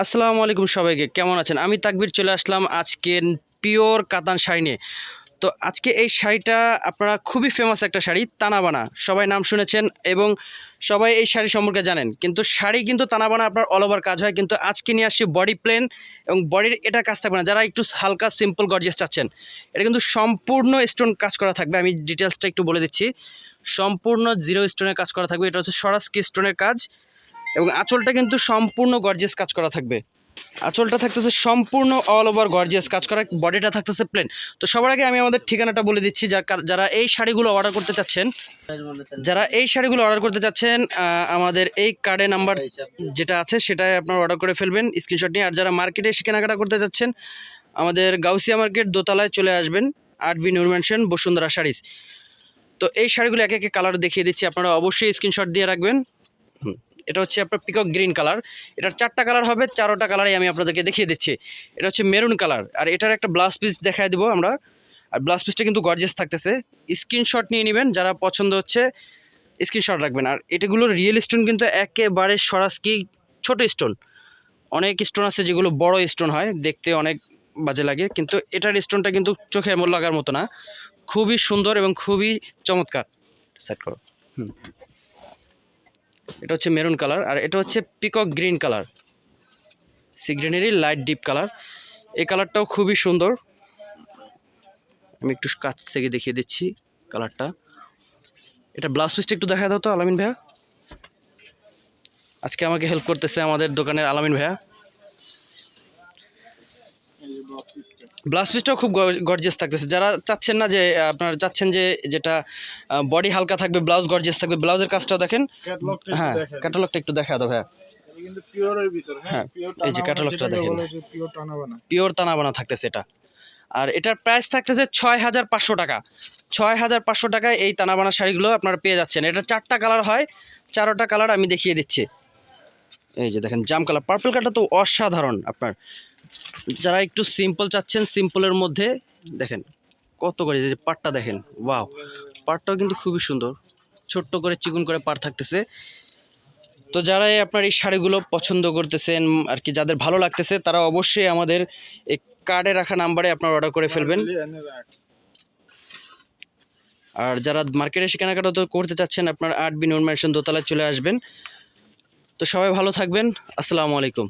আসসালামু আলাইকুম সবাইকে, কেমন আছেন? আমি তাকবীর চলে আসলাম আজকে পিওর কাতান শাড়ি নিয়ে। তো আজকে এই শাড়িটা আপনারা খুবই ফেমাস একটা শাড়ি, তানাবানা। সবাই নাম শুনেছেন এবং সবাই এই শাড়ি সম্পর্কে জানেন, কিন্তু শাড়ি কিন্তু তানাবানা আপনার অল ওভার কাজ হয়। কিন্তু আজকে নিয়ে আসছি বডি প্লেন এবং বডির এটা কাজ থাকবে না। যারা একটু হালকা সিম্পল গর্জিয়াস চাচ্ছেন, এটা কিন্তু সম্পূর্ণ স্টোন কাজ করা থাকবে। আমি ডিটেলসটা একটু বলে দিচ্ছি। সম্পূর্ণ জিরো স্টোনের কাজ করা থাকবে। এটা হচ্ছে স্বরাজকি স্টোনের কাজ এবং আঁচলটা কিন্তু সম্পূর্ণ গর্জিয়াস কাজ করা থাকবে। আঁচলটা থাকতেছে সম্পূর্ণ অল ওভার গর্জিয়াস কাজ করা, বডিটা থাকতেছে প্লেন। তো সবার আগে আমি আমাদের ঠিকানাটা বলে দিচ্ছি, যারা এই শাড়িগুলো অর্ডার করতে চাচ্ছেন, আমাদের এই কার্ডে নাম্বার যেটা আছে সেটাই আপনারা অর্ডার করে ফেলবেন স্ক্রিনশট নিয়ে। আর যারা মার্কেটে এসে কেনাকাটা করতে চাচ্ছেন, আমাদের গাউসিয়া মার্কেট দোতলায় চলে আসবেন, 8B নূর ম্যানশন, বসুন্ধরা শাড়িজ। তো এই শাড়িগুলো একে একে কালার দেখিয়ে দিচ্ছি, আপনারা অবশ্যই স্ক্রিনশট দিয়ে রাখবেন। এটা হচ্ছে আপনার পিকক গ্রিন কালার। এটার 4টা কালার হবে, 4টা কালারই আমি আপনাদেরকে দেখিয়ে দিচ্ছি। এটা হচ্ছে মেরুন কালার, আর এটার একটা ব্লাউজ পিস দেখায় দেবো আমরা। আর ব্লাউজ পিসটা কিন্তু গর্জিয়াস থাকতেছে। স্ক্রিনশট নিয়ে নেবেন, যারা পছন্দ হচ্ছে স্ক্রিনশট রাখবেন। আর এটাগুলোর রিয়েল স্টোন কিন্তু একেবারে স্বরাজকি ছোট স্টোন। অনেক স্টোন আছে যেগুলো বড় স্টোন হয়, দেখতে অনেক বাজে লাগে, কিন্তু এটার স্টোনটা কিন্তু চোখে লাগার মতো না। খুবই সুন্দর এবং খুবই চমৎকার। সেট করো। এটা হচ্ছে মেরুন কালার, আর এটা হচ্ছে পিকক গ্রিন কালার, সি গ্রিনেরই লাইট ডিপ কালার। এই কালারটাও খুবই সুন্দর। আমি একটু কাছ থেকে দেখিয়ে দিচ্ছি কালারটা। এটা ব্লাউজ পিসটা একটু দেখা দাও তো আলামিন ভাইয়া। আজকে আমাকে হেল্প করতেছে আমাদের দোকানের আলামিন ভাইয়া। ব্লাউজ পিসটাও খুব গর্জিয়াস থাকতেছে। যারা চাচ্ছেন না যে আপনারা চাচ্ছেন যে যেটা বডি হালকা থাকবে, ব্লাউজ গর্জিয়াস থাকবে, ব্লাউজের কাজটাও দেখেন। হ্যাঁ, ক্যাটালগটা একটু দেখা দাও ভাইয়া। হ্যাঁ, এই যে ক্যাটালগটা দেখেন, পিওর তানাবানা থাকতেছে এটা। আর এটার প্রাইস থাকতেছে 6500 টাকা। 6500 টাকায় এই তানাবানা শাড়িগুলো আপনারা পেয়ে যাচ্ছেন। এটা 4টা কালার হয়, 4টা কালার আমি দেখিয়ে দিচ্ছি। এই যে দেখেন জাম কালার, পার্পল কালারটা তো অসাধারণ। আপনার যারা একটু সিম্পল চাচ্ছেন, সিম্পলের মধ্যে দেখেন কত করে, যে পাটটা দেখেন, ওয়াও, পাটটাও কিন্তু খুবই সুন্দর, ছোট্ট করে চিকন করে পাট থাকতেছে। তো যারা আপনার এই শাড়িগুলো পছন্দ করতেছেন আর কি, যাদের ভালো লাগতেছে, তারা অবশ্যই আমাদের এই কার্ডে রাখা নাম্বারে আপনার অর্ডার করে ফেলবেন। আর যারা মার্কেটে এসে কেনাকাটা করতে চাচ্ছেন, আপনার 8B নূর ম্যানশন দোতলায় চলে আসবেন। তো সবাই ভালো থাকবেন। আসসালামু আলাইকুম।